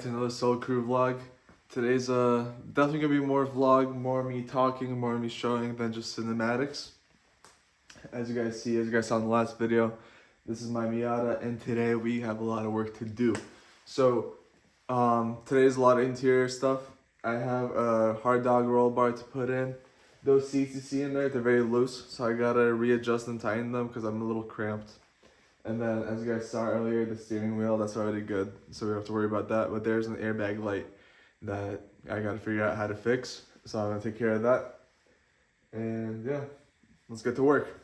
to another Soulcrew vlog. Today's definitely gonna be more vlog, more me talking, more me showing than just cinematics. As you guys saw in the last video, this is my Miata, and today we have a lot of work to do. So today's a lot of interior stuff. I have a hard dog roll bar to put in. Those seats you see in there, they're very loose, so I gotta readjust and tighten them because I'm a little cramped. And then, as you guys saw earlier, the steering wheel, that's already good, so we don't have to worry about that. But there's an airbag light that I gotta figure out how to fix, so I'm gonna take care of that. And yeah, let's get to work.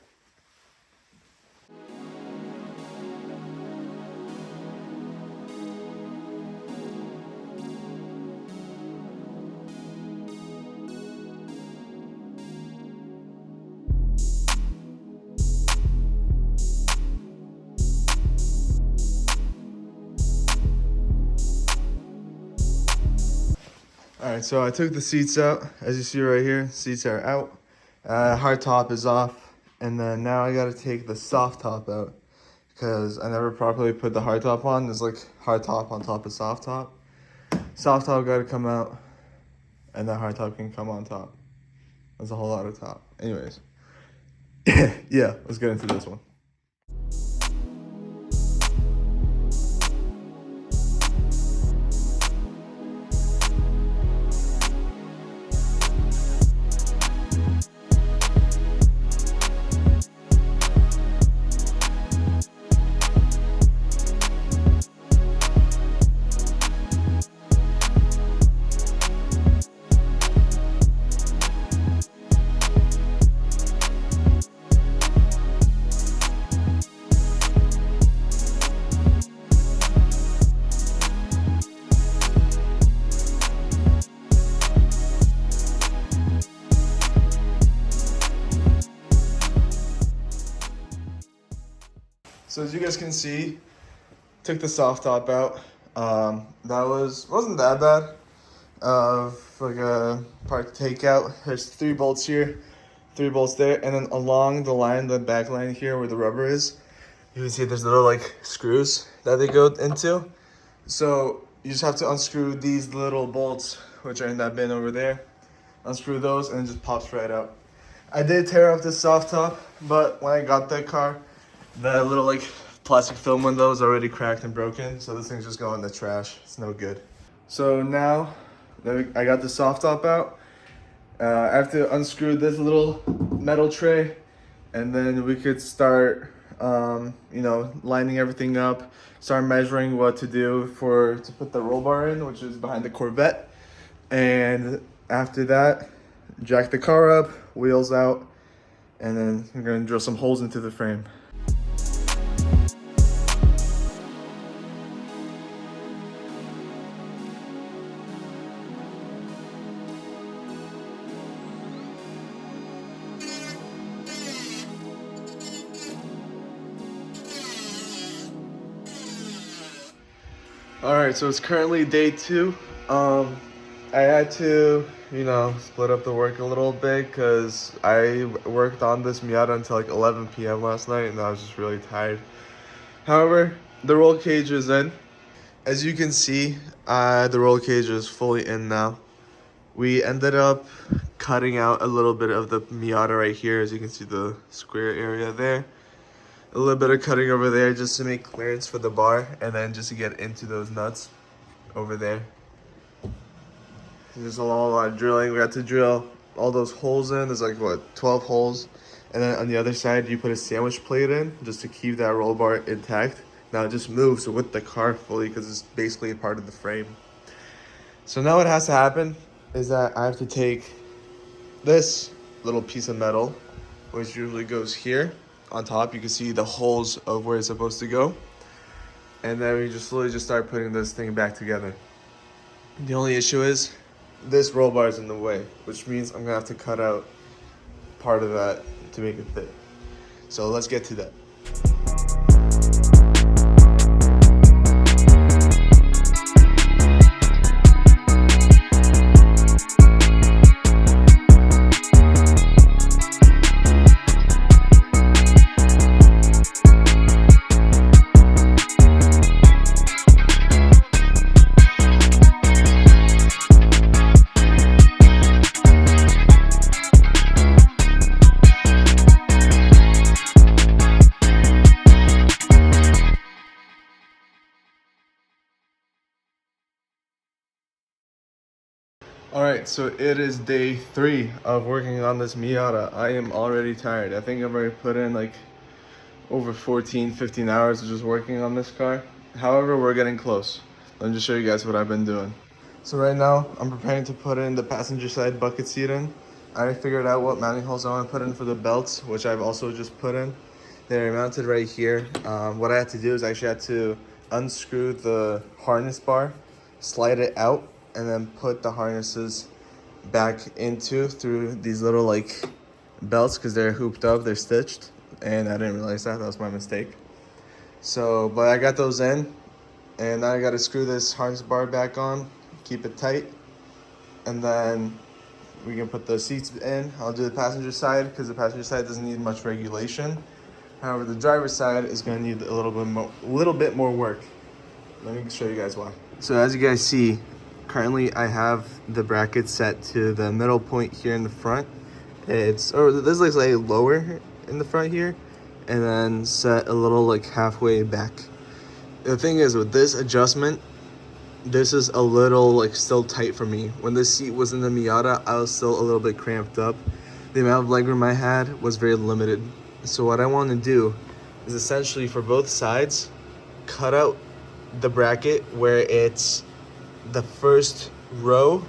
Alright, so I took the seats out. As you see right here, seats are out. Hard top is off. And then now I gotta take the soft top out because I never properly put the hard top on. There's like hard top on top of soft top. Soft top gotta come out, and then hard top can come on top. That's a whole lot of top. Anyways, yeah, let's get into this one. So as you guys can see, took the soft top out. That wasn't that bad of like a part to take out. There's 3 bolts here, 3 bolts there, and then along the line, the back line here where the rubber is, you can see there's little like screws that they go into. So you just have to unscrew these little bolts, which are in that bin over there. Unscrew those and it just pops right out. I did tear up this soft top, but when I got that car, the little like plastic film window is already cracked and broken, so this thing's just going in the trash. It's no good. So now that I got the soft top out, I have to unscrew this little metal tray, and then we could start, lining everything up, start measuring what to do to put the roll bar in, which is behind the Corvette. And after that, jack the car up, wheels out, and then I'm gonna drill some holes into the frame. Alright, so it's currently day 2. I had to, split up the work a little bit because I worked on this Miata until like 11 p.m. last night and I was just really tired. However, the roll cage is in. As you can see, the roll cage is fully in now. We ended up cutting out a little bit of the Miata right here. As you can see, the square area there. A little bit of cutting over there just to make clearance for the bar, and then just to get into those nuts over there. There's a lot of drilling. We had to drill all those holes in. There's like, 12 holes. And then on the other side, you put a sandwich plate in just to keep that roll bar intact. Now it just moves with the car fully because it's basically a part of the frame. So now what has to happen is that I have to take this little piece of metal, which usually goes here. On top, you can see the holes of where it's supposed to go. And then we just slowly start putting this thing back together. The only issue is this roll bar is in the way, which means I'm gonna have to cut out part of that to make it fit. So let's get to that. so it is day 3 of working on this Miata. I am already tired. I think I've already put in like over 15 hours of just working on this car. However, we're getting close. Let me just show you guys what I've been doing. So right now, I'm preparing to put in the passenger side bucket seat in. I already figured out what mounting holes I want to put in for the belts, which I've also just put in. They're mounted right here. What I had to do is I actually had to unscrew the harness bar, slide it out, and then put the harnesses back into through these little like belts because they're hooped up, they're stitched, and I didn't realize that was my mistake. So, but I got those in, and now I got to screw this harness bar back on, keep it tight, and then we can put the seats in. I'll do the passenger side because the passenger side doesn't need much regulation. However, the driver's side is going to need a little bit more work. Let me show you guys why. So as you guys see, currently I have the bracket set to the middle point here in the front. This looks like lower in the front here, and then set a little like halfway back. The thing is with this adjustment, this is a little like still tight for me. When this seat was in the Miata, I was still a little bit cramped up. The amount of legroom I had was very limited. So what I want to do is essentially for both sides, cut out the bracket where it's the first row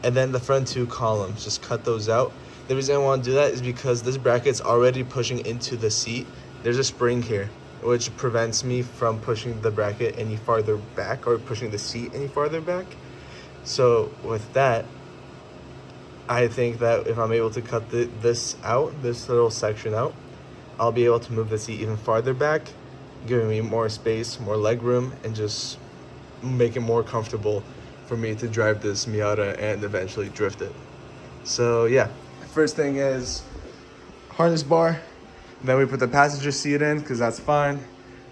and then the front 2 columns. Just cut those out. The reason I want to do that is because this bracket's already pushing into the seat. There's a spring here, which prevents me from pushing the bracket any farther back or pushing the seat any farther back. So with that, I think that if I'm able to cut this little section out, I'll be able to move the seat even farther back, giving me more space, more leg room, and just make it more comfortable for me to drive this Miata and eventually drift it. So yeah, first thing is harness bar. Then we put the passenger seat in because that's fine.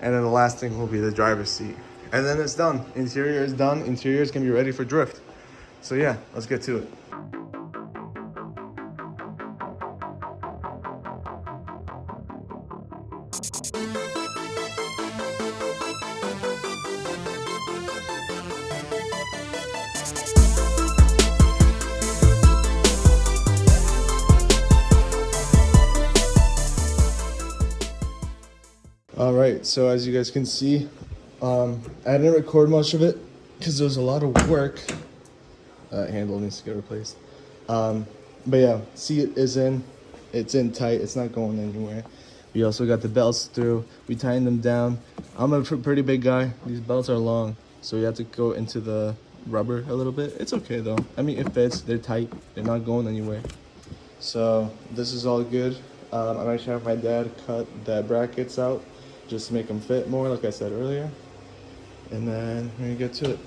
And then the last thing will be the driver's seat. And then it's done. Interior is done. Interior is gonna be ready for drift. So yeah, let's get to it. Alright, so as you guys can see, I didn't record much of it because there was a lot of work. Handle needs to get replaced. But yeah, seat is in. It's in tight. It's not going anywhere. We also got the belts through. We tightened them down. I'm a pretty big guy. These belts are long, so we have to go into the rubber a little bit. It's okay though. I mean, it fits. They're tight. They're not going anywhere. So this is all good. I'm actually having my dad cut the brackets out just to make them fit more, like I said earlier. And then we're gonna get to it.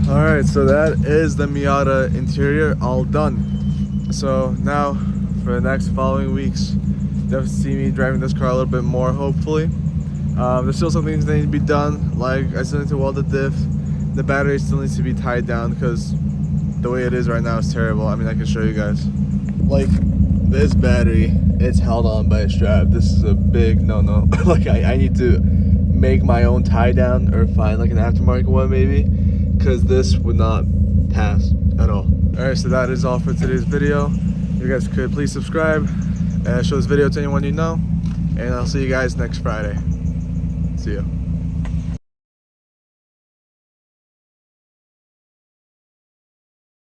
Alright, so that is the Miata interior all done. So now for the next following weeks, definitely see me driving this car a little bit more, hopefully. There's still some things that need to be done, like I still need to weld the diff. The battery still needs to be tied down because the way it is right now is terrible. I mean, I can show you guys. Like this battery, it's held on by a strap. This is a big no-no. Like I need to make my own tie down or find like an aftermarket one maybe, because this would not pass at all. Alright, so that is all for today's video. You guys could please subscribe and show this video to anyone you know, and I'll see you guys next Friday. See ya.